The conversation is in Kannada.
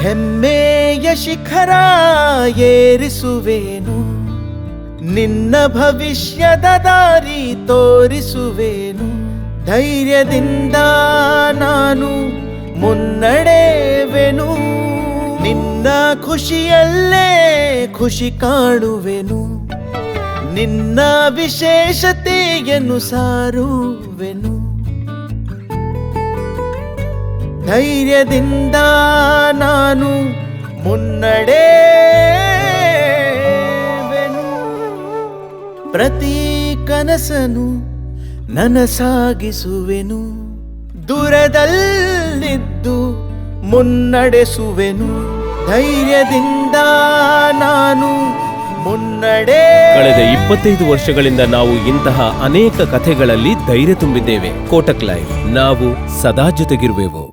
ಹೆಮ್ಮೆಯ ಶಿಖರ ಏರಿಸುವೆನು, ನಿನ್ನ ಭವಿಷ್ಯದ ದಾರಿ ತೋರಿಸುವೆನು. ಧೈರ್ಯದಿಂದ ನಾನು ಮುನ್ನಡೆವೆನು, ನಿನ್ನ ಖುಷಿಯಲ್ಲೇ ಖುಷಿ ಕಾಣುವೆನು. ನಿನ್ನ ವಿಶೇಷತೆಯನ್ನು ಸಾರುವೆನು. ಧೈರ್ಯದಿಂದ ನಾನು ಮುನ್ನಡೆವೆನು. ಪ್ರತಿ ಕನಸನು ನನಸಾಗಿಸುವೆನು, ದೂರದಲ್ಲಿದ್ದು ಮುನ್ನಡೆಸುವೆನು. ಧೈರ್ಯದಿಂದ ನಾನು ಮುನ್ನಡೆ. ಕಳೆದ 25 ವರ್ಷಗಳಿಂದ ನಾವು ಇಂತಹ ಅನೇಕ ಕಥೆಗಳಲ್ಲಿ ಧೈರ್ಯ ತುಂಬಿದ್ದೇವೆ. ಕೋಟಕ್ ಲೈಫ್, ನಾವು ಸದಾ ಜೊತೆಗಿರುವೆವು.